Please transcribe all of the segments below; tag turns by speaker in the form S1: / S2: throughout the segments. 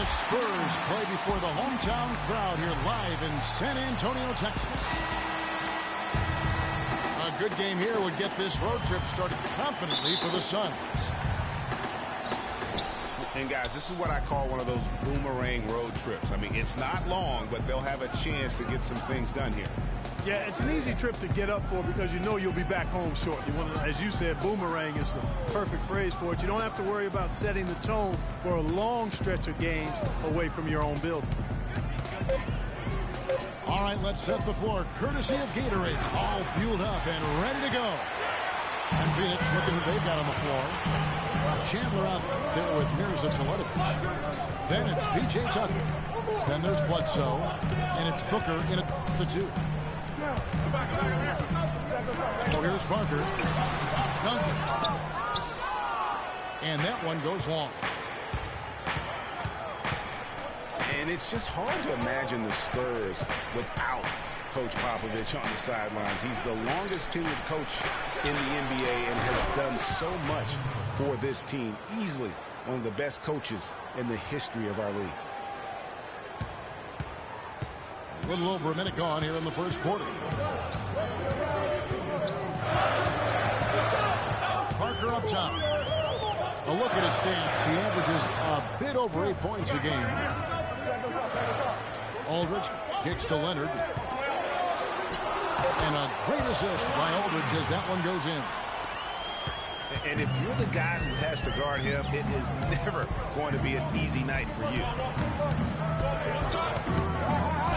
S1: Spurs play before the hometown crowd here live in San Antonio, Texas. A good game here would get this road trip started confidently for the Suns.
S2: And guys, this is what I call one of those boomerang road trips. I mean, it's not long, but they'll have a chance to get some things done here.
S3: Yeah, it's an easy trip to get up for because you know you'll be back home shortly. As you said, boomerang is the perfect phrase for it. You don't have to worry about setting the tone for a long stretch of games away from your own building.
S1: All right, let's set the floor. Courtesy of Gatorade. All fueled up and ready to go. And Phoenix looking who they've got on the floor. Chandler out there with Mirza Teletovic. Then it's P.J. Tucker. Then there's Bledsoe. And it's Booker in at the 2. Oh, here's Parker. Duncan. And that one goes long.
S2: And it's just hard to imagine the Spurs without Coach Popovich on the sidelines. He's the longest tenured coach in the NBA and has done so much for this team. Easily one of the best coaches in the history of our league.
S1: A little over a minute gone here in the first quarter. Parker up top. A look at his stats. He averages a bit over 8 points a game. Aldridge kicks to Leonard. And a great assist by Aldridge as that one goes in.
S2: And if you're the guy who has to guard him, it is never going to be an easy night for you.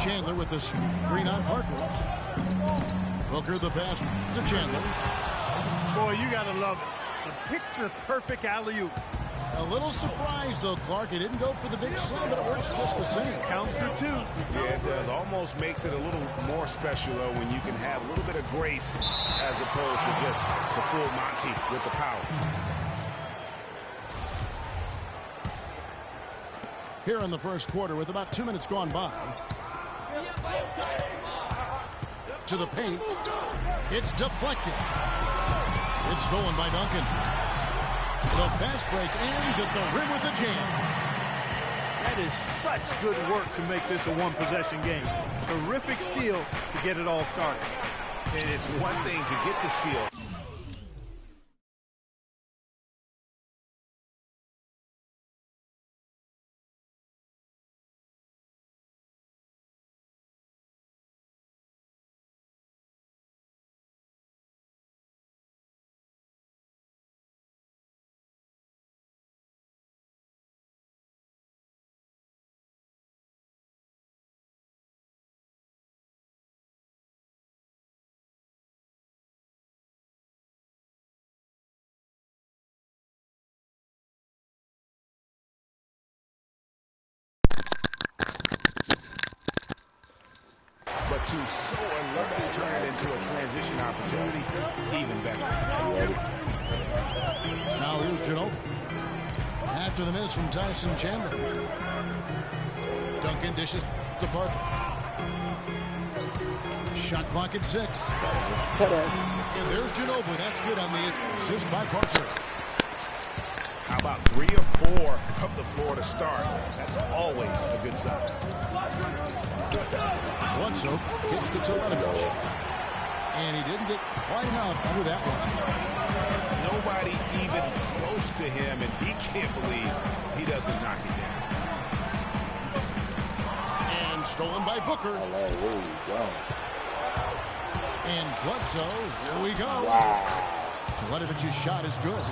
S1: Chandler with the screen on Parker. Booker the pass to Chandler.
S3: Boy, you got to love it. A picture-perfect alley-oop.
S1: A little surprise, though, Clark. It didn't go for the big slam, but it works just the same.
S3: Counts for 2.
S2: Yeah, it does. Almost makes it a little more special, though, when you can have a little bit of grace as opposed to just the full Monty with the power.
S1: Here in the first quarter with about 2 minutes gone by. To the paint. It's deflected. It's stolen by Duncan. The fast break ends at the rim with a jam.
S3: That is such good work to make this a one-possession game. Terrific steal to get it all started.
S2: And it's one thing to get the steal. But to so unluckily turn it into a transition opportunity, even better.
S1: Now here's Ginobili. After the miss from Tyson Chandler. Duncan dishes to Parker. Shot clock at 6. And there's Ginobili. That's good on the assist by Parker.
S2: How about 3 or 4 from the floor to start? That's always a good sign.
S1: Bledsoe kicks to Teletovic. And he didn't get quite enough under that one.
S2: Nobody even close to him, and he can't believe he doesn't knock it down.
S1: And stolen by Booker. And Bledsoe, here we go. Teletovic's shot is good.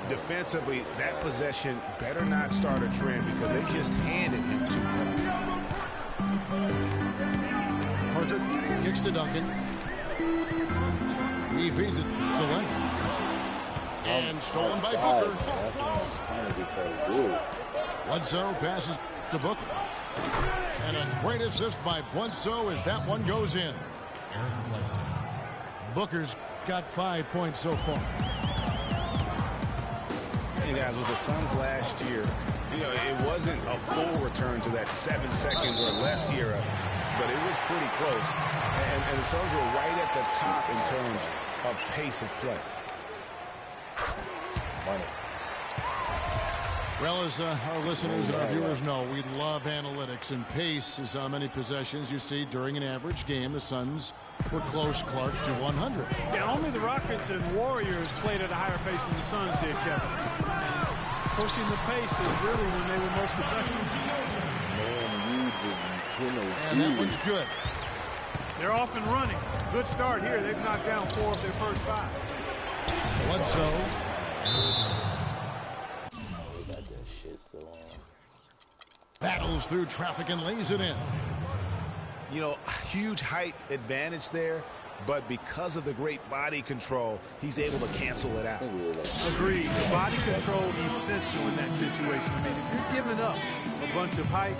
S2: Defensively, that possession better not start a trend because they just handed him too much.
S1: Parker kicks to Duncan. He feeds it to Leonard. And stolen by Booker. Bledsoe passes to Booker. And a great assist by Bledsoe as that one goes in. Booker's got 5 points so far.
S2: Hey guys, with the Suns last year, you know, it wasn't a full return to that 7 seconds or less era, but it was pretty close. And the Suns were right at the top in terms of pace of play.
S1: Well, as our listeners and our viewers know, we love analytics, and pace is how many possessions you see during an average game. The Suns were close, Clark, to 100.
S3: Yeah, only the Rockets and Warriors played at a higher pace than the Suns did, Kevin. And pushing the pace is really when they were most effective.
S1: And that one's good.
S3: They're off and running. Good start here. They've knocked down 4 of their first 5.
S1: Bledsoe. Battles through traffic and lays it in.
S2: You know, huge height advantage there, but because of the great body control, he's able to cancel it out.
S3: Agreed. Body control essential in that situation. I mean, if you're giving up a bunch of height,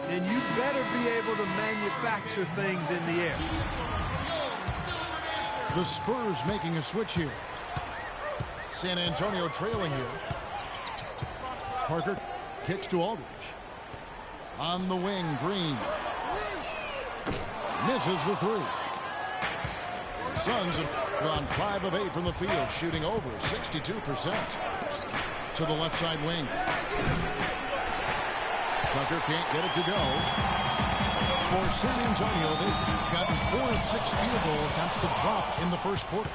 S3: then you better be able to manufacture things in the air.
S1: The Spurs making a switch here. San Antonio trailing here. Parker kicks to Aldridge. On the wing, Green. Misses the 3. The Suns have gone 5 of 8 from the field, shooting over 62%. To the left side wing. Tucker can't get it to go. For San Antonio, they've gotten 4 of 6 field goal attempts to drop in the first quarter.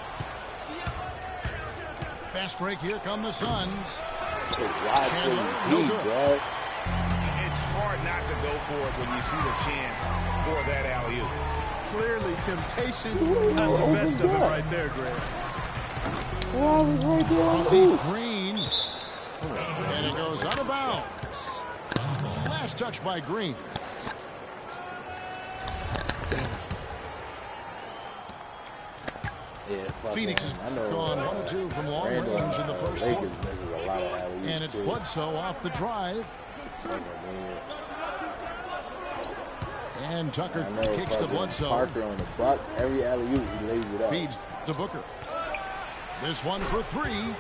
S1: Fast break, here come the Suns. Chandler, no good.
S2: It's hard not to go for it when you see the chance for that alley-oop.
S3: Clearly, temptation got the best of it right there, Greg.
S1: From deep, Green. And it goes out of bounds. Last touch by Green. Phoenix has gone 1 of 2 from long range in the first quarter. And it's Bledsoe off the drive. And Tucker kicks to Bledsoe.
S4: Parker on the Bucks, every alley-oop he lays it up.
S1: Feeds to Booker. This one for 3.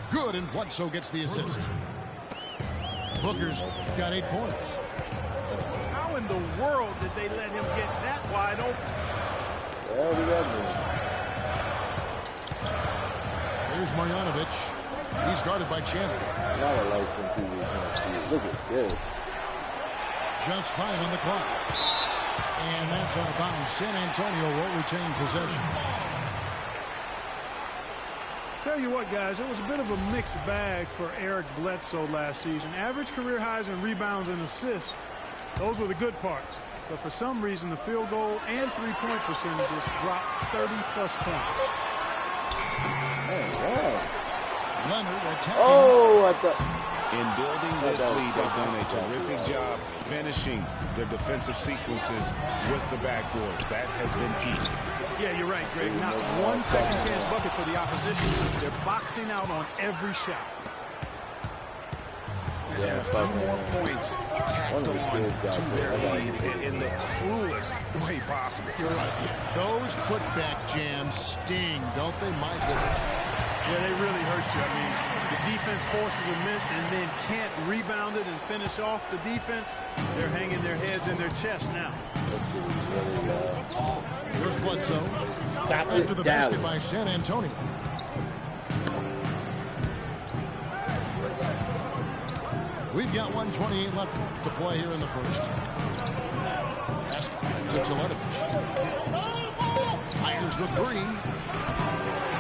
S1: Good, and Bledsoe gets the assist. Booker's got 8 points.
S3: How in the world did they let him get that wide open?
S4: Well, we got him.
S1: Here's Marjanovic. He's guarded by Chandler.
S4: Not a light from people can't see it. Look at this.
S1: Just 5 on the clock. And that's out of bounds. San Antonio will retain possession.
S3: Tell you what, guys, it was a bit of a mixed bag for Eric Bledsoe last season. Average career highs in rebounds and assists. Those were the good parts. But for some reason, the field goal and three-point percentages dropped 30-plus points.
S4: Oh, wow.
S1: Leonard attacking.
S4: Oh, I thought.
S2: In building this lead, they've done a terrific job finishing their defensive sequences with the backboard. That has been key.
S3: Yeah, you're right, Greg. Not one second-chance bucket for the opposition. They're boxing out on every shot.
S2: And a few more points tacked on to their lead and in the cruelest way possible.
S1: You're right. Those putback jams sting, don't they, my goodness?
S3: Yeah, they really hurt you. I mean, the defense forces a miss and then can't rebound it and finish off the defense. They're hanging their heads in their chest now.
S1: Here's Bledsoe. After the basket by San Antonio. We've got 1:28 left to play here in the first. Pass to Teletovic. Fires the 3.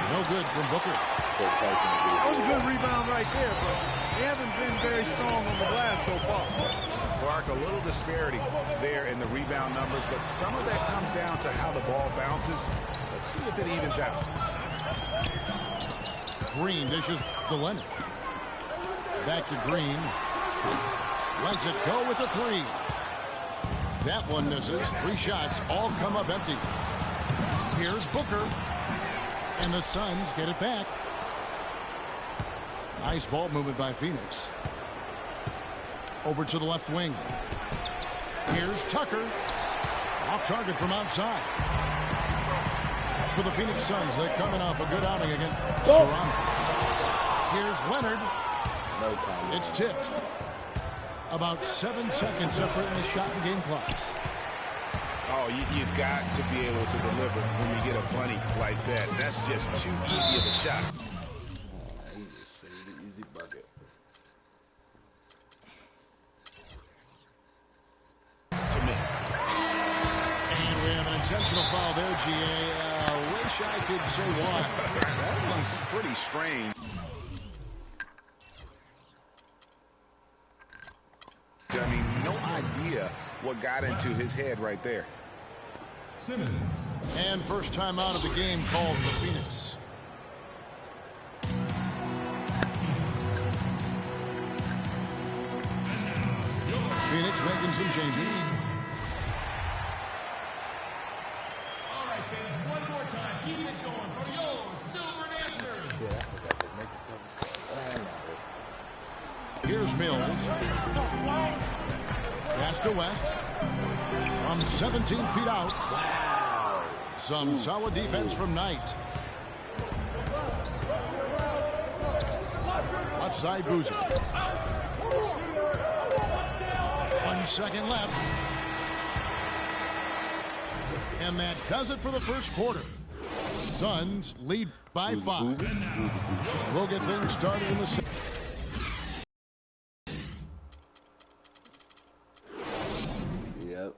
S1: No good from Booker.
S3: That was a good rebound right there, but they haven't been very strong on the glass so far.
S2: Clark, a little disparity there in the rebound numbers, but some of that comes down to how the ball bounces. Let's see if it evens out.
S1: Green dishes to Leonard. Back to Green. Lets it go with the 3. That one misses. 3 shots all come up empty. Here's Booker. And the Suns get it back. Nice ball movement by Phoenix. Over to the left wing. Here's Tucker. Off target from outside. For the Phoenix Suns, they're coming off a good outing against Toronto. Here's Leonard. It's tipped. About 7 seconds separating the shot and game clocks.
S2: Oh, you've got to be able to deliver when you get a bunny like that. That's just too easy of a shot.
S4: Easy bucket.
S1: intentional foul there, GA. Wish I could say why.
S2: That one's pretty strange. I mean, no idea what got into his head right there.
S1: Simmons. And first time out of the game called for Phoenix. Phoenix making some changes.
S5: All right, fans, one more time. Keep it going for your Silver Dancers.
S1: Here's Mills. Pass to West. From 17 feet out.
S4: Wow.
S1: Some solid defense from Knight. Left side Boozer. 1 second left. And that does it for the first quarter. Suns lead by 5. We'll get things started in the second.
S4: Yep.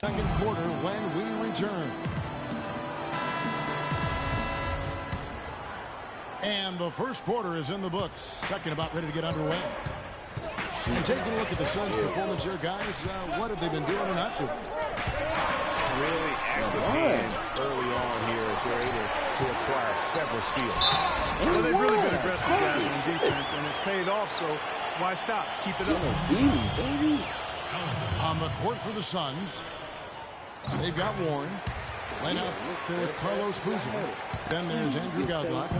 S1: Second quarter when we return. And the first quarter is in the books. Second about ready to get underway. And taking a look at the Suns' performance here, guys, what have they been doing or not doing?
S2: Really active hands early on here as they're able to acquire several steals.
S3: So they've really been aggressive guys in defense, and it's paid off, so why stop? Keep it up.
S4: Baby.
S1: On the court for the Suns, they've got Warren. Laying out there with Carlos Boozer. Then there's Andrew Godlock.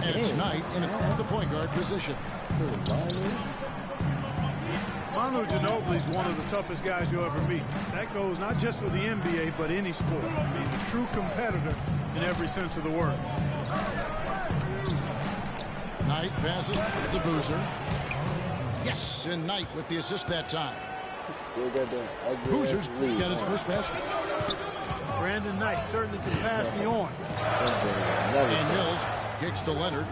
S1: And it's Knight in the point guard position.
S3: Manu Ginobili is one of the toughest guys you'll ever meet. That goes not just for the NBA, but any sport. I mean, a true competitor in every sense of the word.
S1: Knight passes to Boozer. Yes, and Knight with the assist that time. Boozer's got his first basket.
S3: Brandon Knight certainly can pass the on.
S1: And Mills kicks to Leonard.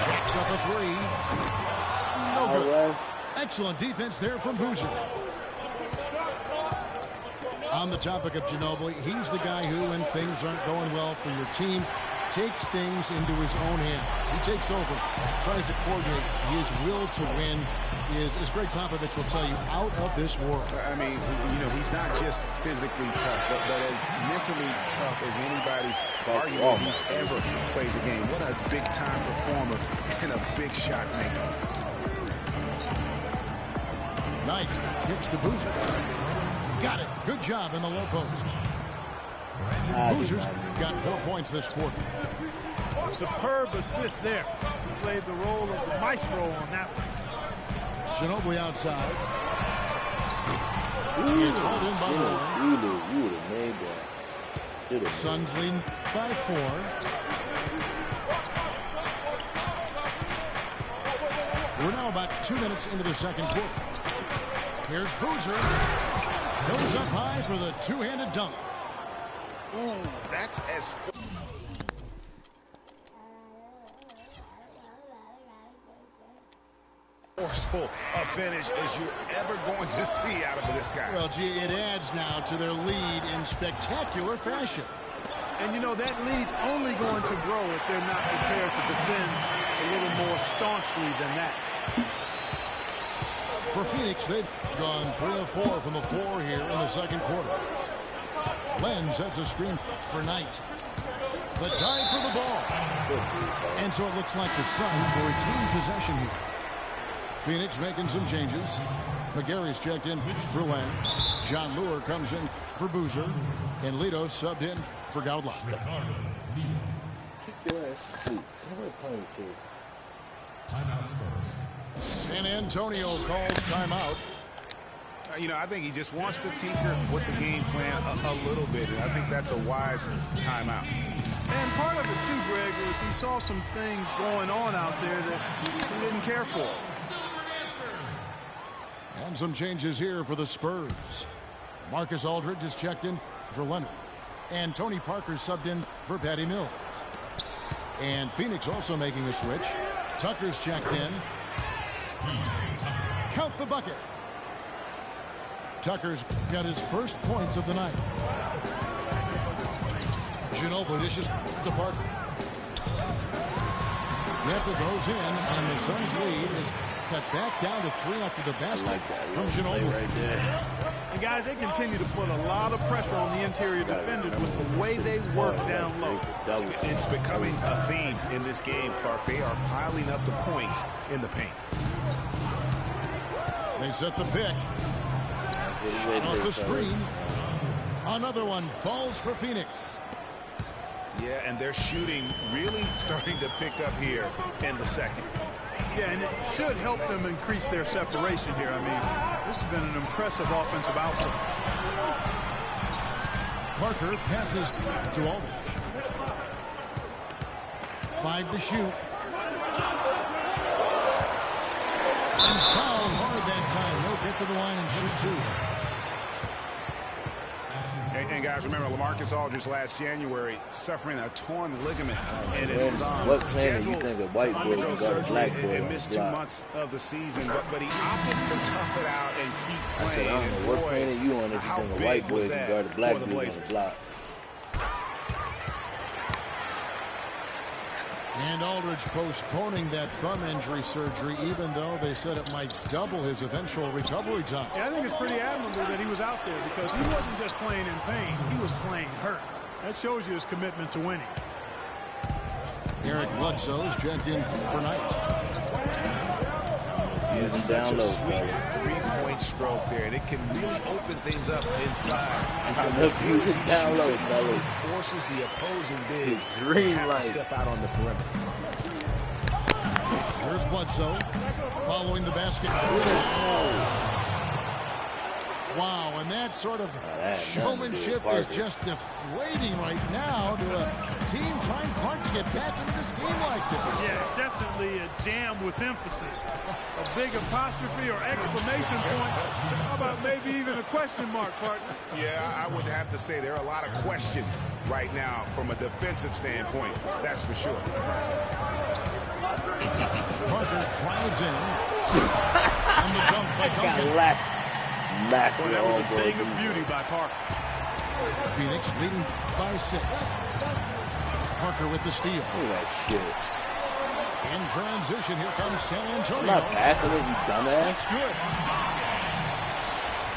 S1: Jacks up a three. No good. Excellent defense there from Boozer. On the topic of Ginobili, he's the guy who, when things aren't going well for your team, takes things into his own hands. He takes over, tries to coordinate. His will to win is, as Greg Popovich will tell you, out of this world.
S2: I mean, you know, he's not just physically tough, but as mentally tough as anybody arguably who's ever played the game. What a big-time performer and a big shot maker.
S1: Knight kicks to Boozer. Got it. Good job in the low post. Boozer's got 4 points this quarter.
S3: Superb assist there. He played the role of the maestro on that one.
S1: Ginobili outside. It's hauled in by Warren.
S4: You would have made that.
S1: Suns lead by 4. We're now about 2 minutes into the second quarter. Here's Boozer. Goes up high for the two-handed dunk.
S2: Ooh, that's as forceful a finish as you're ever going to see out of this guy.
S1: Well, gee, it adds now to their lead in spectacular fashion.
S3: And, you know, that lead's only going to grow if they're not prepared to defend a little more staunchly than that.
S1: For Phoenix, they've gone 3 of 4 from the floor here in the second quarter. Len sets a screen for Knight. The dive for the ball. And so it looks like the Suns will retain possession here. Phoenix making some changes. McGarry's checked in for Len. John Lure comes in for Boozer. And Lito subbed in for Godlock. San Antonio calls timeout.
S2: You know, I think he just wants to tinker with the game plan a little bit, and I think that's a wise timeout.
S3: And part of it, too, Greg, is he saw some things going on out there that he didn't care for.
S1: And some changes here for the Spurs. Marcus Aldridge is checked in for Leonard. And Tony Parker subbed in for Patty Mills. And Phoenix also making a switch. Tucker's checked in. Count the bucket. Tucker's got his first points of the night. Ginobili dishes to Parker. Napa goes in, and the Suns' lead is cut back down to 3 after the basket from Ginobili.
S4: Right there.
S3: And guys, they continue to put a lot of pressure on the interior defenders with the way they work down low.
S2: It's becoming a theme in this game, Clark. They are piling up the points in the paint.
S1: They set the pick. Off the screen. Another one falls for Phoenix.
S2: Yeah, and their shooting really starting to pick up here in the second.
S3: Yeah, and it should help them increase their separation here. I mean, this has been an impressive offensive output.
S1: Parker passes to Aldridge. 5 to shoot. And fouled hard that time. No get to the line and shoot 2.
S2: And guys, remember, LaMarcus Aldridge last January suffering a torn ligament in his thumb.
S4: What planet you think a white boy can guard a black boy?
S2: And missed 2 months of the season, but he opted to tough it out and keep
S4: I said,
S2: playing.
S4: I don't know what planet you on if you think a white boy can guard a black dude on the block.
S1: And Aldridge postponing that thumb injury surgery, even though they said it might double his eventual recovery time.
S3: Yeah, I think it's pretty admirable that he was out there because he wasn't just playing in pain. He was playing hurt. That shows you his commitment to winning.
S1: Eric Bledsoe's checked in for Knight.
S2: It's such a sweet three-point stroke there, and it can really open things up inside. Because
S4: down low,
S2: it forces the opposing bigs to have to step out on the perimeter.
S1: Here's Bledsoe following the basket. Wow, and that sort of showmanship is just deflating right now to a team trying hard to get back into this game like this.
S3: Yeah, definitely a jam with emphasis. A big apostrophe or exclamation point. How about maybe even a question mark, partner?
S2: Yeah, I would have to say there are a lot of questions right now from a defensive standpoint. That's for sure.
S1: Parker drives in. And the dunk by Duncan.
S3: Well, that was a thing of beauty by Parker.
S1: Phoenix leading by 6. Parker with the steal.
S4: Look at that shit.
S1: In transition, here comes San Antonio.
S4: I'm not passing it, you dumbass.
S1: That's good.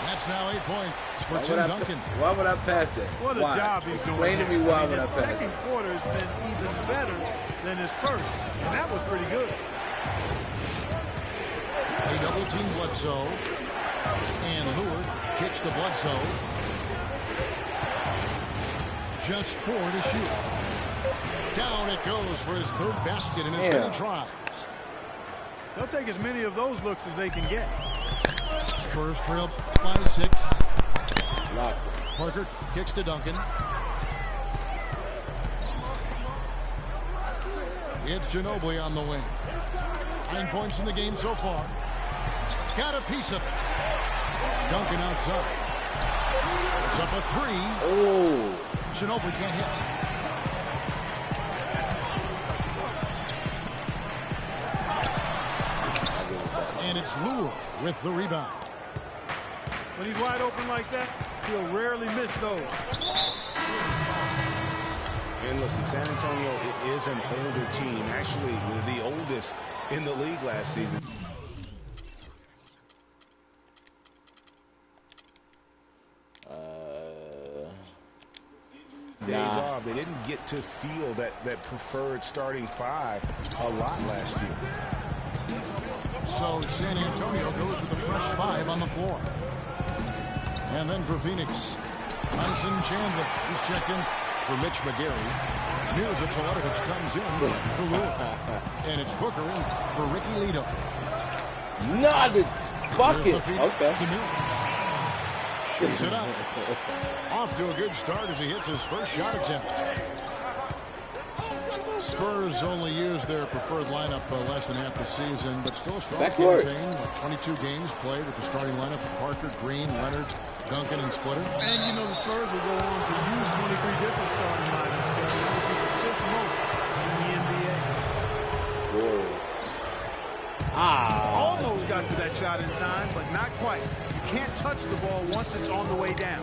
S1: That's now 8 points for Tim Duncan.
S4: Why would I pass that?
S3: What a job he's doing.
S4: Explain to me why would I
S3: his
S4: pass
S3: second
S4: that?
S3: quarter has been even better than his first. And that was pretty good.
S1: They double team Bledsoe. And Lillard kicks to Bledsoe. Just 4 to shoot. Down it goes for his 3rd basket in his many tries.
S3: They'll take as many of those looks as they can get.
S1: Spurs trail by 6.
S4: Lock.
S1: Parker kicks to Duncan. It's Ginobili on the wing. 9 points in the game so far. Got a piece of it. Duncan outside. It's up a 3.
S4: Oh.
S1: Ginobili can't hit. And it's Lure with the rebound.
S3: When he's wide open like that, he'll rarely miss those.
S2: And listen, San Antonio is an older team. Actually, the oldest in the league last season. Days off. They didn't get to feel that preferred starting 5 a lot last year.
S1: So San Antonio goes with a fresh 5 on the floor. And then for Phoenix, Tyson Chandler is checked in for Mitch McGarry. Mirza Teletovic comes in for Lure. And it's Booker in for Ricky Lito.
S4: Not the bucket.
S1: Okay. Shoots it up. Off to a good start as he hits his first shot attempt. Spurs only used their preferred lineup less than half the season, but still a strong campaign. 22 games played with the starting lineup of Parker, Green, Leonard, Duncan and Splitter.
S3: And you know the Spurs will go on to use 23 different starting lineups. That would be the fifth most in the NBA.
S4: Whoa.
S3: Almost got to that shot in time, but not quite. You can't touch the ball once it's on the way down.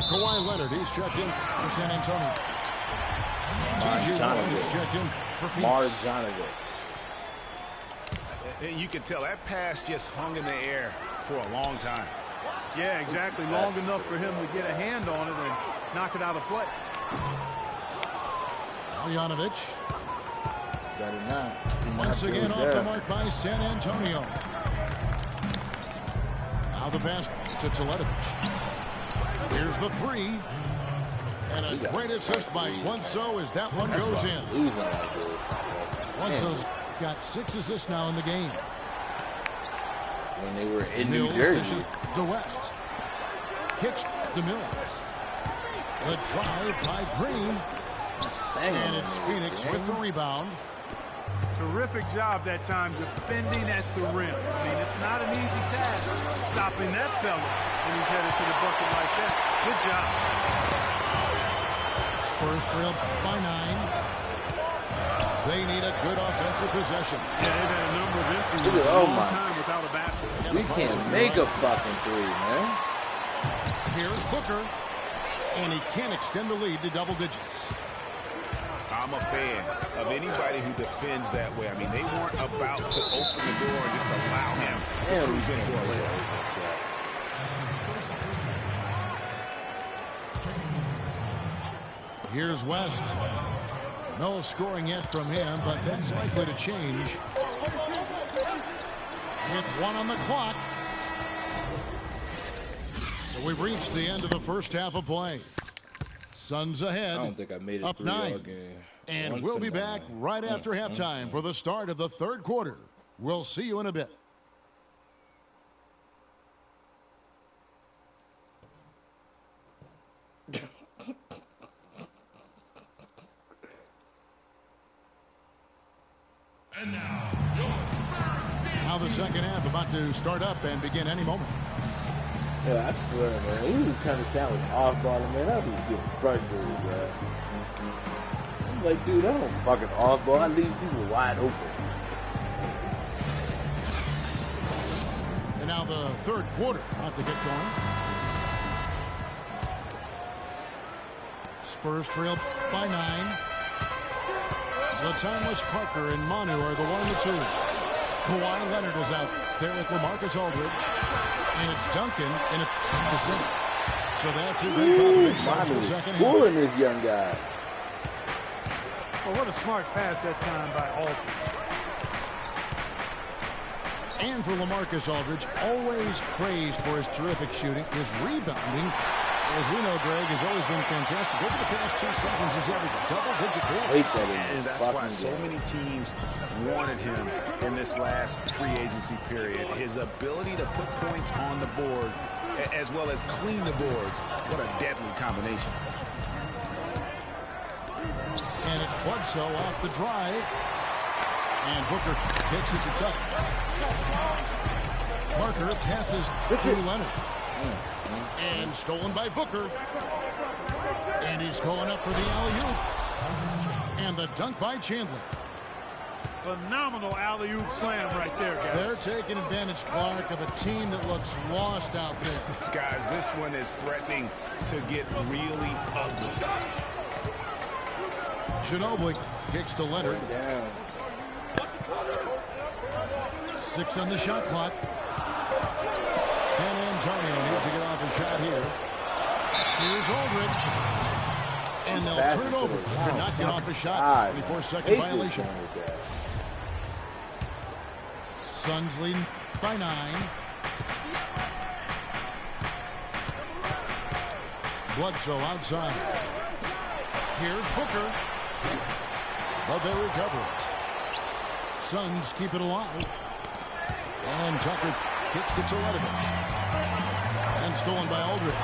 S1: Kawhi Leonard, he's checked in for San Antonio. T.J. Warren is checked in for Phoenix.
S2: You can tell that pass just hung in the air for a long time.
S3: Yeah, exactly. Long enough for him to get a hand on it and knock it out of play.
S1: Marjanovic.
S4: Got it now.
S1: Once again off the mark by San Antonio. Now the pass to Teletovic. Here's the three. And a great assist by Bledsoe as that one goes in. Bledsoe's got 6 assists now in the game.
S4: When they were in
S1: Mills
S4: New Jersey.
S1: dishes to West. Kicks to Mills. The drive by Green. And it's Phoenix with the rebound.
S3: Terrific job that time defending at the rim. I mean, it's not an easy task stopping that fella when he's headed to the bucket like that. Good job.
S1: Spurs trail by 9. They need a good offensive possession.
S3: Yeah, they've had a number of empty ones a long time without a basket.
S4: We can't make a fucking three, man.
S1: Here's Booker. And he can't extend the lead to double digits.
S2: I'm a fan of anybody who defends that way. I mean, they weren't about to open the door and just allow him to cruise in for a layup.
S1: Here's West. No scoring yet from him, but that's likely to change. With 1 on the clock. So we've reached the end of the first half of play. Suns ahead.
S4: I don't think I made it
S1: up 9. And we'll be back right after halftime for the start of the third quarter. We'll see you in a bit.
S5: And now
S1: the second half about to start up and begin any moment.
S4: Yeah, I swear, man. He was kind of sound like off-ball, man. I was getting frustrated, bro. I'm like, dude, I don't fucking off-ball. I leave people wide open.
S1: And now the third quarter about to get going. Spurs trail by 9. The timeless Parker and Manu are the 1 and 2. Kawhi Leonard is out there with LaMarcus Aldridge. And it's Duncan in the center. So that's who they got the second half.
S4: Scoring this young guy.
S3: Well, what a smart pass that time by Aldridge.
S1: And for LaMarcus Aldridge, always praised for his terrific shooting, his rebounding. As we know, Greg has always been fantastic. Over the past 2 seasons, he's averaged double-digit goals.
S2: And that's why so many teams wanted him in this last free agency period. His ability to put points on the board as well as clean the boards. What a deadly combination.
S1: And it's Bledsoe off the drive. And Booker kicks it to Tucker. Parker passes to Leonard. And stolen by Booker. And he's going up for the alley-oop. And the dunk by Chandler.
S3: Phenomenal alley-oop slam right there, guys.
S1: They're taking advantage, Clark, of a team that looks lost out there.
S2: Guys, this one is threatening to get really ugly.
S1: Ginobili kicks to Leonard. 6 on the shot clock. San Antonio needs to get off a shot here. Here's Aldridge. And they'll turn it over to not get off a shot. 24-second violation. Suns leading by 9. Bledsoe outside. Here's Booker. But they recover it. Suns keep it alive. And Tucker kicks to Teletovic. And stolen by Aldridge. Oh.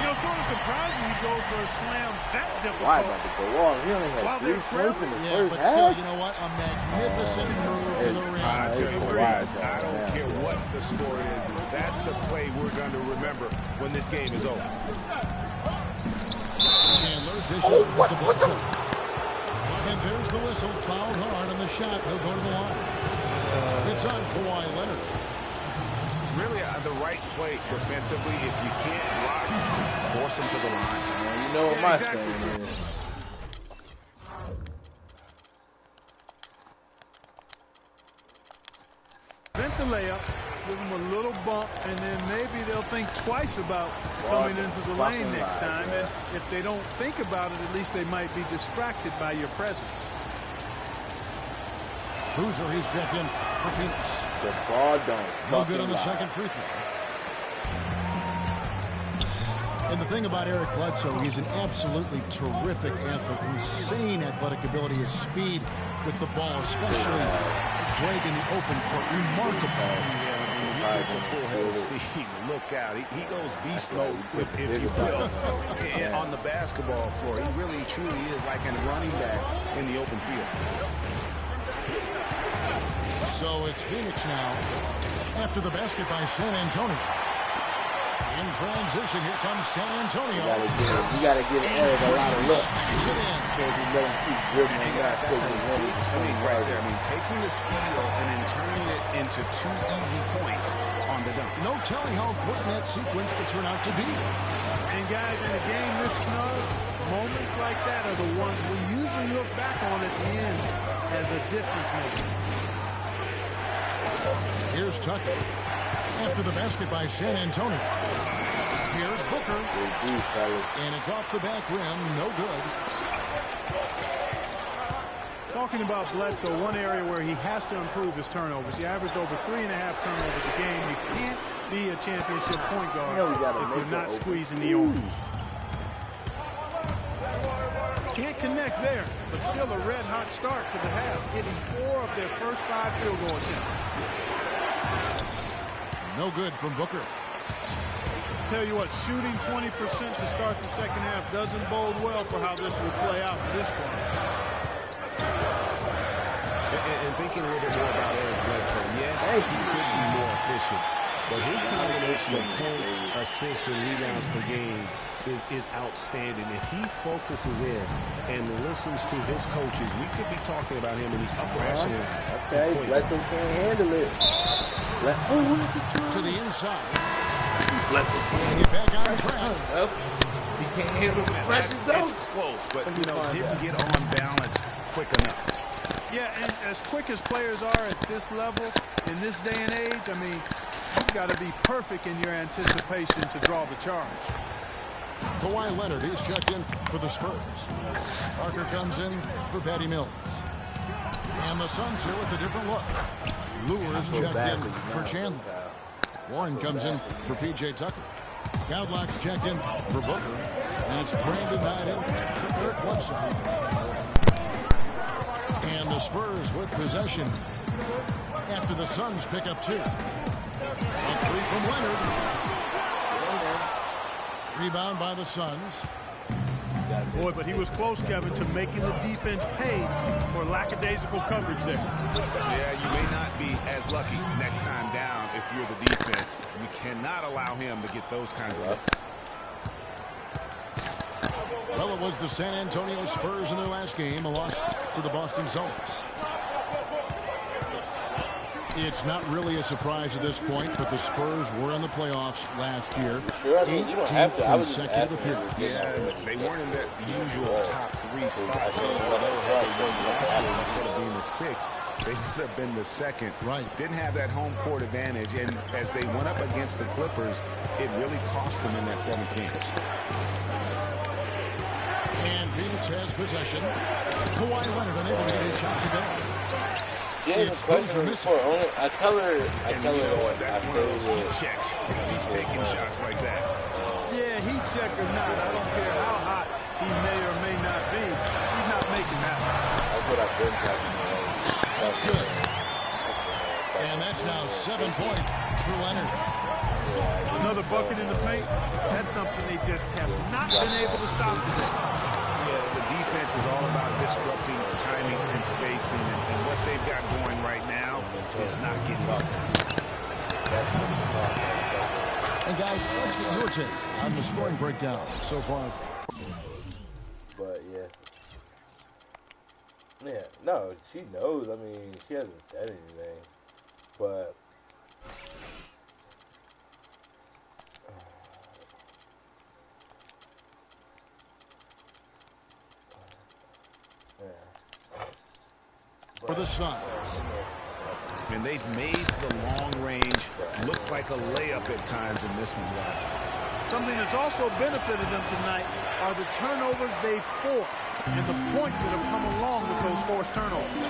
S3: You know, it's sort of surprising he goes for a slam that difficult.
S4: Why about to go off? He only had
S3: While
S4: 3
S3: they're
S4: points in the
S1: Yeah,
S4: first
S1: but
S4: half.
S1: still, you know what? A magnificent move to the rim.
S2: I tell you what,
S4: Wise,
S2: I don't
S4: yeah.
S2: care what the score is. That's the play we're going to remember when this game is over.
S1: Chandler dishes with the Bledsoe. And there's the whistle. Fouled hard on the shot. He'll go to the line. It's on Kawhi Leonard.
S2: It's really the right play defensively. If you can't block, force him to the line.
S4: You know what my saying is.
S3: Vent the layup, give them a little bump, and then maybe they'll think twice about coming into the lane next time. And if they don't think about it, at least they might be distracted by your presence.
S1: Boozer, he's checked in for Phoenix.
S4: The ball don't.
S1: No good on the second free throw. And the thing about Eric Bledsoe, he's an absolutely terrific athlete. Insane athletic ability, his speed with the ball, especially great in the open court. Remarkable.
S2: He gets a full head of steam. Look out. He goes beast mode, if you will, on the basketball floor. He really, truly is like a running back in the open field.
S1: So it's Phoenix now after the basket by San Antonio. In transition, here comes San Antonio.
S4: You gotta give Eric a lot of luck.
S1: Get in.
S4: Can't just let him keep dribbling.
S2: And guys, that's a big swing right there. I mean, taking the steal and then turning it into 2 easy points on the dunk.
S1: No telling how important that sequence could turn out to be.
S3: And guys, in a game this snug, moments like that are the ones we usually look back on at the end as a difference maker.
S1: Here's Tucker. After the basket by San Antonio. Here's Booker. And it's off the back rim. No good.
S3: Talking about Bledsoe, one area where he has to improve his turnovers. He averaged over 3.5 turnovers a game. You can't be a championship point guard if you're not squeezing the orange. Can't connect there, but still a red-hot start to the half, hitting 4 of their first 5 field goal attempts.
S1: No good from Booker.
S3: Tell you what, shooting 20% to start the second half doesn't bode well for how this will play out for this squad.
S2: And thinking a little bit more about Eric Bledsoe, yes, he could be more efficient, but his combination of points, assists, and rebounds per game is outstanding. If he focuses in and listens to his coaches, we could be talking about him in the upper echelon.
S4: Okay, Bledsoe can't handle it.
S1: To the inside.
S4: Bledsoe.
S1: Get back on track.
S4: Well, he can't handle the pressure,
S2: It's close, but didn't get on balance quick enough.
S3: Yeah, and as quick as players are at this level, in this day and age, I mean, you've got to be perfect in your anticipation to draw the charge.
S1: Kawhi Leonard, he's checked in for the Spurs. Parker comes in for Patty Mills. And the Suns here with a different look. Lewis checked in for Chandler. Warren comes in for P.J. Tucker. Goudelock's checked in for Booker. And it's Brandon Knight in for Eric Bledsoe. And the Spurs with possession after the Suns pick up 2. A 3 from Leonard. Rebound by the Suns.
S3: Boy, but he was close, Kevin, to making the defense pay for lackadaisical coverage there.
S2: Yeah, you may not be as lucky next time down if you're the defense. You cannot allow him to get those kinds of looks.
S1: Well, it was the San Antonio Spurs in their last game, a loss to the Boston Celtics. It's not really a surprise at this point, but the Spurs were in the playoffs last year. 18 consecutive appearances.
S2: Yeah, they weren't in that usual top 3 spot. Instead of being the 6th, they could have been the 2nd.
S1: Right.
S2: Didn't have that home court advantage, and as they went up against the Clippers, it really cost them in that 7th game.
S1: And Phoenix has possession. Kawhi Leonard unable to get his shot to go. It's Boozer missing.
S4: I tell her.
S2: That's one of those heat checks. He's taking shots like that.
S3: Yeah, heat check or not, I don't care how hot he may or may not be. He's not making that.
S4: That's what I've been talking about.
S1: That's good. And that's now 7 points for Leonard.
S3: Another bucket in the paint. That's something they just have not been able to stop today.
S2: Yeah, the defense is all about disrupting timing and spacing, and what they've got going right now is not getting it done.
S1: And guys, let's get your take on the scoring breakdown so far.
S4: But yes. Yeah, no, she knows. I mean, she hasn't said anything. But
S1: For the Suns.
S2: And they've made the long range look like a layup at times in this one, guys.
S3: Something that's also benefited them tonight are the turnovers they've forced and the points that have come along with those forced turnovers.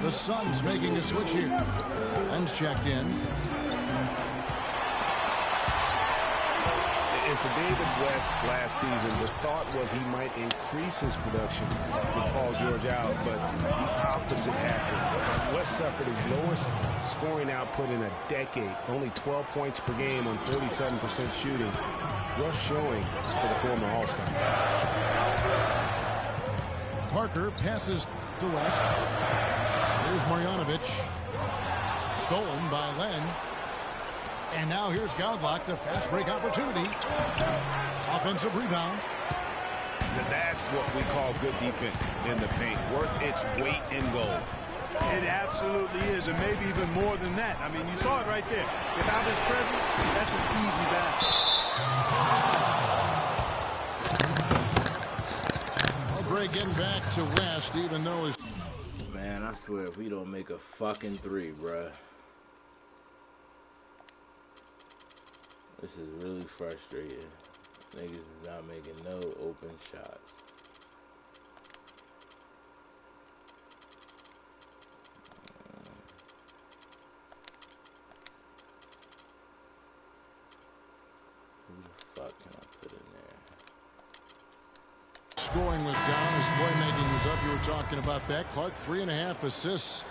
S1: The Suns making a switch here. Len's checked in.
S2: And for David West last season, the thought was he might increase his production with Paul George out, but the opposite happened. West suffered his lowest scoring output in a decade, only 12 points per game on 47% shooting. Rough showing for the former All-Star.
S1: Parker passes to West. Here's Marjanovic. Stolen by Len. And now here's Gaudlock, the fast break opportunity. Offensive rebound.
S2: That's what we call good defense in the paint. Worth its weight in gold.
S3: It absolutely is, and maybe even more than that. I mean, you saw it right there. Without his presence, that's an easy basket.
S1: Well, Greg getting back to West, even though his...
S4: man, I swear, if we don't make a fucking three, bruh. This is really frustrating. Niggas is not making no open shots. Who the fuck can I put in there?
S1: Scoring was down, his playmaking was up. You were talking about that. Clark, 3.5 assists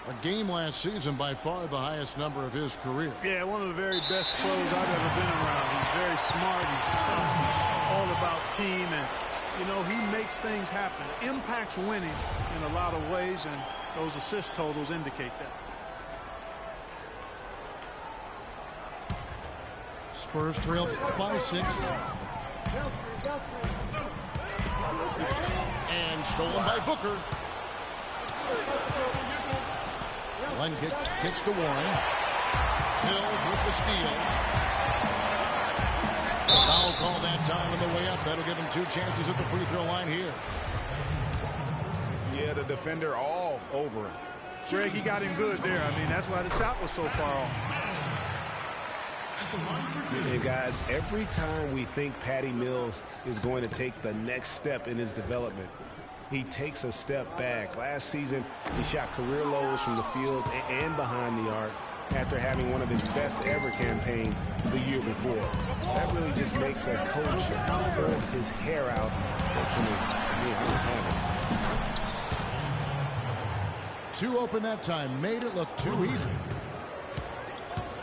S1: a game last season, by far the highest number of his career.
S3: Yeah, one of the very best pros I've ever been around. He's very smart, he's tough, he's all about team, and, you know, he makes things happen. Impacts winning in a lot of ways, and those assist totals indicate that.
S1: Spurs trail by 6. And stolen by Booker. Len kicks to Warren. Mills with the steal. Foul call that time on the way up. That'll give him 2 chances at the free throw line here.
S2: Yeah, the defender all over him.
S3: Greg, he got him good there. I mean, that's why the shot was so far off.
S2: And guys, every time we think Patty Mills is going to take the next step in his development, he takes a step back. Last season, he shot career lows from the field and behind the arc after having one of his best ever campaigns the year before. That really just makes a coach pull his hair out. Fortunately, I don't have it.
S1: 2 open that time. Made it look too easy.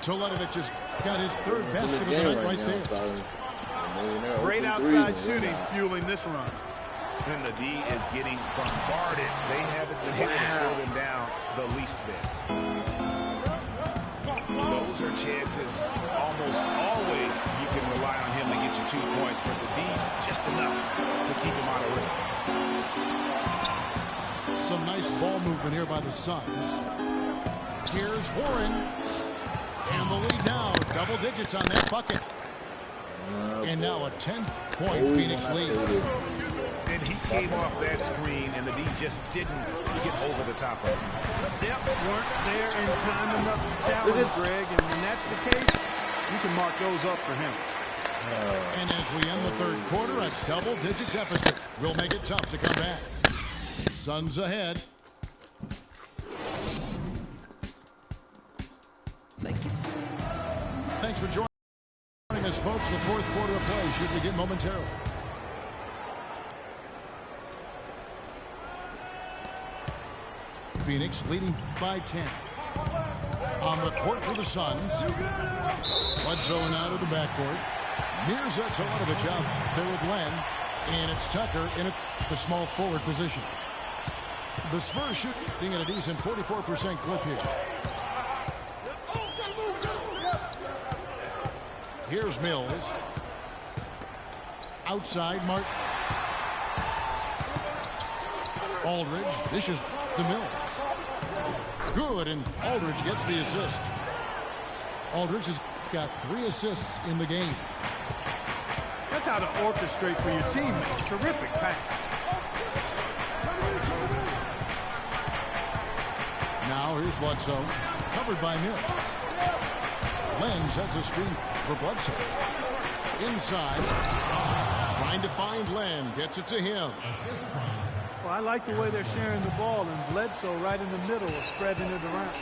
S1: Toletovic has got his 3rd basket of the night right there.
S3: Great outside shooting fueling this run.
S2: And the D is getting bombarded. They haven't been able to slow them down the least bit. Those are chances. Almost always you can rely on him to get you 2 points, but the D just enough to keep him out of rhythm.
S1: Some nice ball movement here by the Suns. Here's Warren. And the lead now, double digits on that bucket. And now a 10-point Phoenix lead.
S2: And he came off that screen, and the D just didn't get over the top of him.
S3: Yep, weren't there in time enough to challenge Greg, and when that's the case, you can mark those up for him.
S1: And as we end the 3rd quarter, a double-digit deficit will make it tough to come back. Suns ahead. Thanks for joining us, folks. The 4th quarter of play should begin momentarily. Phoenix leading by 10. On the court for the Suns. Bledsoe and out of the backcourt. Mirza Teletovic out there with Len. And it's Tucker in the small forward position. The Spurs shooting at a decent 44% clip here. Here's Mills. Outside, Martin. Aldridge dishes to Mills. Good, and Aldridge gets the assist. Aldridge has got 3 assists in the game.
S3: That's how to orchestrate for your teammate. Terrific pass.
S1: Now here's Bledsoe, covered by Mills. Len sets a screen for Bledsoe. Inside, trying to find Len, gets it to him.
S3: Well, I like the way they're sharing the ball, and Bledsoe right in the middle of spreading it around.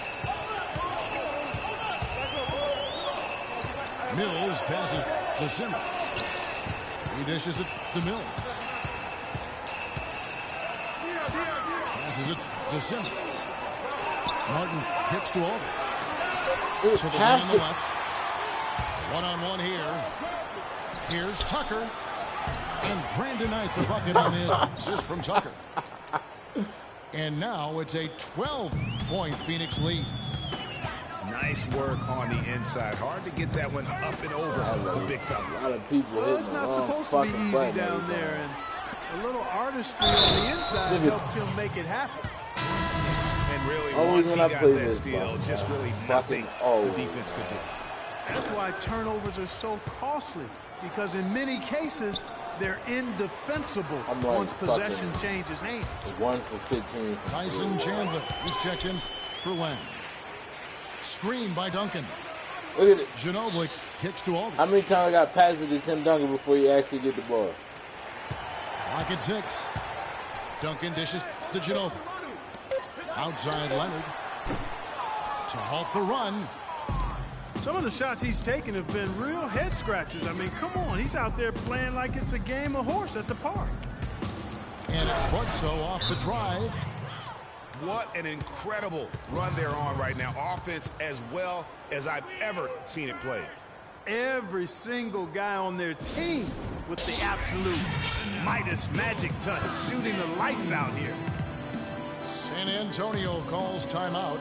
S1: Mills passes to Simmons. He dishes it to Mills. Passes it to Simmons. Martin kicks to Aldridge. So the man on the left. One-on-one here. Here's Tucker. And Brandon Knight, the bucket on the assist from Tucker. And now it's a 12-point Phoenix lead.
S2: Nice work on the inside. Hard to get that one up and over the big fella.
S4: A lot of people.
S3: Well, it's not supposed to be easy down there, and a little artistry on the inside helped him make it happen.
S2: And really, once he got that steal, just really nothing the defense could do.
S3: That's why turnovers are so costly, because in many cases, they're indefensible once possession changes hands.
S4: 1 for 15.
S1: Tyson Chandler, he's checked in for Len. Screen by Duncan.
S4: Look at it.
S1: Ginobili kicks to Aldridge.
S4: How many times I got passed it to Tim Duncan before you actually get the ball?
S1: Lock at 6. Duncan dishes to Ginobili. Outside Leonard. To halt the run.
S3: Some of the shots he's taken have been real head scratchers. I mean, come on. He's out there playing like it's a game of horse at the park.
S1: And it's Bledsoe off the drive.
S2: What an incredible run they're on right now. Offense as well as I've ever seen it played.
S3: Every single guy on their team with the absolute Midas magic touch, shooting the lights out here.
S1: San Antonio calls timeout.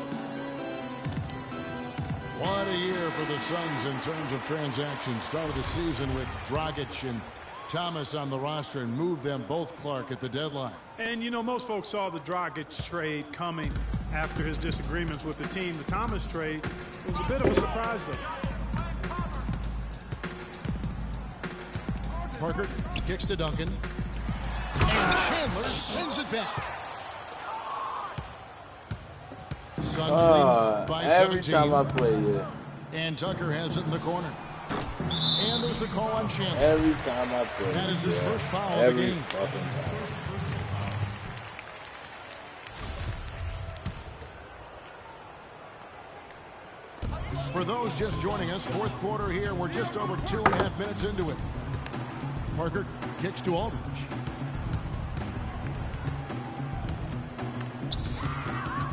S1: What a year for the Suns in terms of transactions. Started the season with Dragic and Thomas on the roster and moved them both, Clark, at the deadline.
S3: And, you know, most folks saw the Dragic trade coming after his disagreements with the team. The Thomas trade was a bit of a surprise, though.
S1: Parker kicks to Duncan. And Chandler sends it back. Suns lead by 17.
S4: Every time I play it.
S1: And Tucker has it in the corner. And there's the call on Chandler.
S4: Every time I play.
S1: That is his first foul of the game.
S4: Fucking time.
S1: For those just joining us, fourth quarter here. We're just over 2.5 minutes into it. Parker kicks to Aldridge.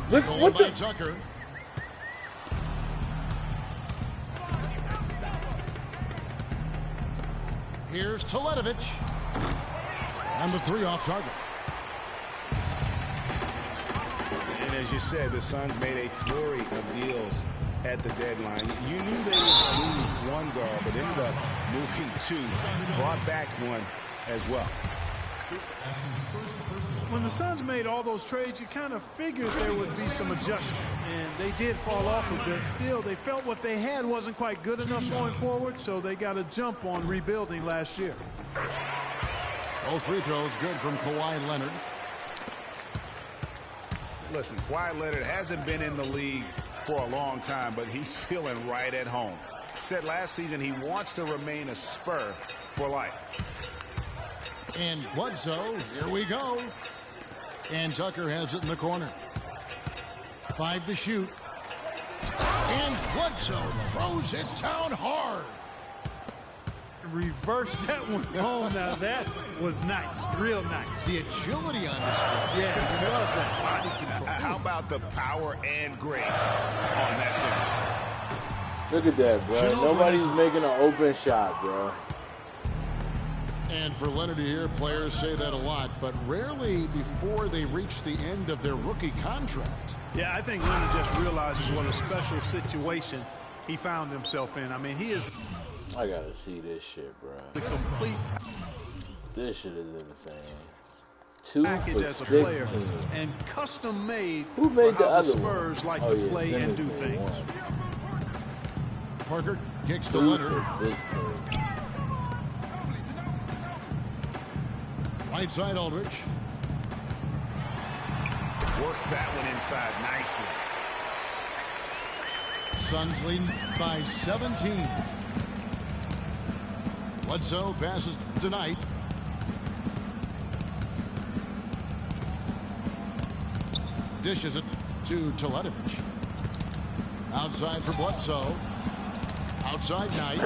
S4: Look,
S1: Stolen by Tucker. Here's Teletovic. And the 3 off target.
S2: And as you said, the Suns made a flurry of deals at the deadline. You knew they would move one guard, but ended up moving 2. Brought back 1 as well.
S3: When the Suns made all those trades, you kind of figured there would be some adjustment, and they did fall off a bit. Still, they felt what they had wasn't quite good enough going forward, so they got a jump on rebuilding last year.
S1: Both free throws good from Kawhi Leonard.
S2: Listen, Kawhi Leonard hasn't been in the league for a long time, but he's feeling right at home. Said last season he wants to remain a Spur for life.
S1: And Bledsoe, here we go. And Tucker has it in the corner. 5 to shoot. And Bledsoe throws it down hard.
S3: reversed that one home. Now that was nice, real nice.
S1: The agility on display.
S3: Yeah, I love that body control.
S2: How about the power and grace on that finish?
S4: Look at that, bro. Nobody's making an open shot, bro.
S1: And for Leonard to hear players say that a lot, but rarely before they reach the end of their rookie contract.
S3: Yeah, I think Leonard just realizes what a special situation he found himself in. I mean, he is...
S4: I gotta see this shit, bro.
S3: The complete...
S4: This shit is insane. 2
S3: package
S4: for
S3: as a
S4: 16.
S3: player and custom made.
S4: Who made
S3: for
S4: the
S3: how
S4: other
S3: Spurs
S4: one?
S3: like
S4: Oh,
S3: to
S4: yeah,
S3: play and do
S4: Simmons made
S3: things.
S4: one.
S1: Parker kicks to
S4: 2
S1: Leonard.
S4: for 16.
S1: Right side Aldridge.
S2: Work that one inside nicely.
S1: Suns lead by 17. Bledsoe passes tonight. Dishes it to Teletovic. Outside for Bledsoe. Outside Knight.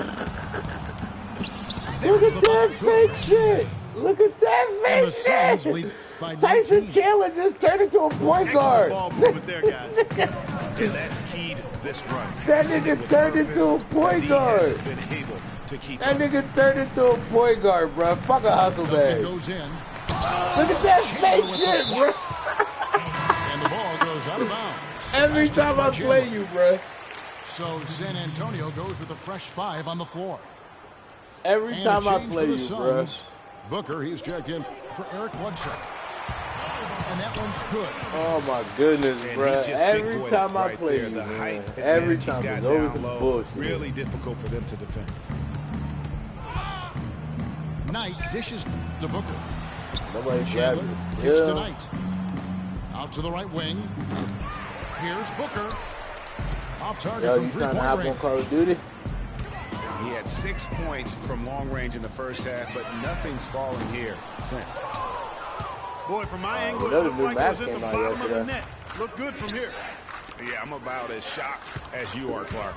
S4: Look at that fake shit. Look at that
S1: And the
S4: fake
S1: Suns
S4: shit.
S1: lead by
S4: Tyson
S1: 19.
S4: Chandler just turned into a point guard.
S3: Ball movement there, guys.
S2: And that's keyed this run.
S4: That nigga turned into a point guard.
S2: Been able to keep
S4: That
S2: up.
S4: nigga turned into a point guard, bro. Fuck a hustle
S1: It
S4: bag.
S1: goes in.
S4: Look at that fake shit, bro.
S1: And the ball goes out of bounds.
S4: Every
S1: Last touch
S4: time
S1: by
S4: I play
S1: Chandler.
S4: you, bro.
S1: So San Antonio goes with a fresh 5 on the floor.
S4: Every
S1: And
S4: time
S1: a
S4: I
S1: change
S4: play
S1: for the
S4: you, bro.
S1: Suns. Booker, he's checked in for Eric Bledsoe. And that one's good.
S4: Oh my goodness,
S2: And
S4: bro.
S2: he just
S4: Every
S2: big-boyed
S4: time I
S2: right
S4: play
S2: there.
S4: you,
S2: The
S4: man.
S2: height
S4: Every
S2: advantage
S4: time
S2: he's
S4: there's
S2: got
S4: always
S2: down
S4: some
S2: low.
S4: bullshit.
S2: Really difficult for them to defend.
S1: Knight dishes to Booker.
S4: Nobody
S1: Chandler
S4: grabs it
S1: kicks to
S4: still.
S1: Knight. Out to the right wing. Here's Booker. Off target
S4: Yo,
S1: from
S4: you trying to
S1: three-point
S4: hop on
S1: range.
S4: Call of Duty?
S2: He had 6 points from long range in the first half, but nothing's fallen here since.
S3: Boy, from my angle, it
S4: another
S3: looked
S4: new
S3: like it
S4: map
S3: was in the
S4: came out
S3: bottom of the
S4: yesterday.
S3: net. Looked good from here.
S2: Yeah, I'm about as shocked as you are, Clark.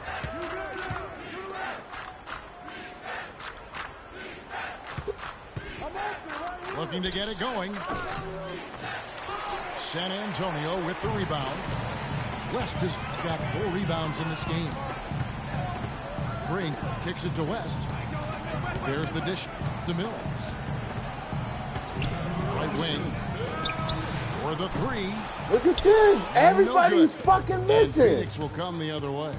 S1: Looking to get it going. San Antonio with the rebound. West has got 4 rebounds in this game. Green kicks it to West. There's the dish to Mills. Right wing for the 3.
S4: Look at this. Everybody's
S1: good.
S4: fucking
S1: And
S4: missing.
S1: Phoenix will come the other way.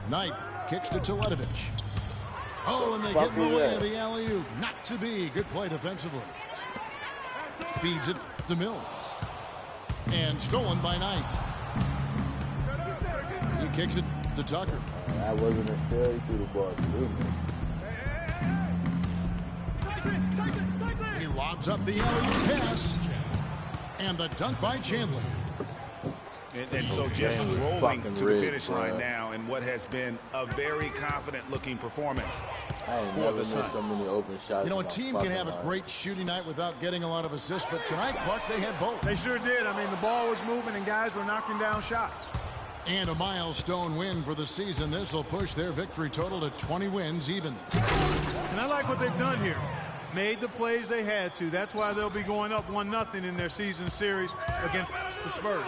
S1: Knight kicks to Teletovic. Oh, and they
S4: Fuck
S1: get in the
S4: me
S1: way
S4: there.
S1: of the alley-oop. Not to be. Good play defensively. Feeds it to Mills. And stolen by Knight. He kicks it to Tucker.
S4: That wasn't a steal. He threw the ball through me.
S1: He lobs up the alley-oop pass. And the dunk by Chandler.
S2: And so just
S4: Game was
S2: rolling
S4: fucking
S2: to the
S4: rigged,
S2: finish line
S4: bro.
S2: now in what has been a very confident-looking performance.
S4: I ain't
S2: For
S4: never
S2: the
S4: missed
S2: Suns.
S4: so many open shots.
S1: You know, a
S4: in my
S1: team can
S4: fucking
S1: have a
S4: life.
S1: great shooting night without getting a lot of assists, but tonight, Clark, they had both.
S3: They sure did. I mean, the ball was moving and guys were knocking down shots.
S1: And a milestone win for the season. This will push their victory total to 20 wins even.
S3: And I like what they've done here. Made the plays they had to. That's why they'll be going up 1-0 in their season series against the Spurs.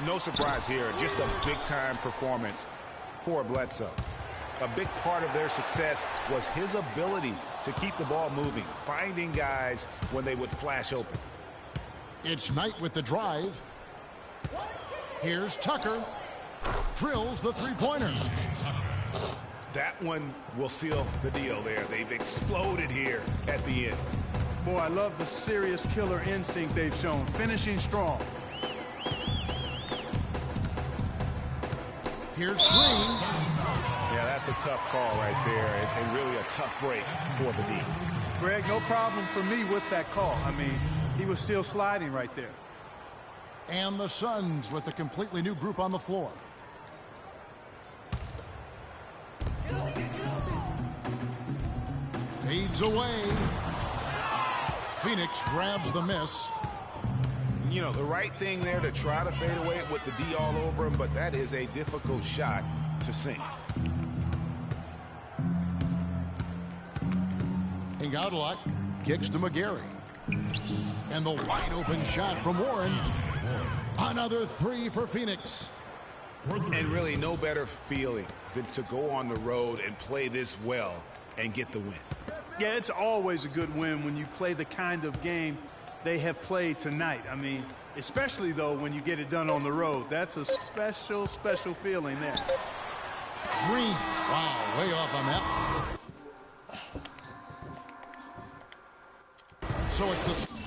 S2: No surprise here, just a big-time performance for Bledsoe. A big part of their success was his ability to keep the ball moving, finding guys when they would flash open.
S1: It's Knight with the drive. Here's Tucker. Drills the three-pointer.
S2: That one will seal the deal there. They've exploded here at the end.
S3: Boy, I love the serious killer instinct they've shown. Finishing strong.
S1: Here's Green.
S2: Yeah, that's a tough call right there, and really a tough break for the D.
S3: Greg, no problem for me with that call. I mean, he was still sliding right there.
S1: And the Suns with a completely new group on the floor. Fades away. Phoenix grabs the miss.
S2: You know, the right thing there to try to fade away with the D all over him, but that is a difficult shot to sink.
S1: striking out a lot. Kicks to McGarry. And the wide open shot from Warren. Another three for Phoenix.
S2: And really no better feeling than to go on the road and play this well and get the win.
S3: Yeah, it's always a good win when you play the kind of game they have played tonight. I mean, especially, though, when you get it done on the road. That's a special, special feeling there.
S1: Green. Wow, way off on that. So it's the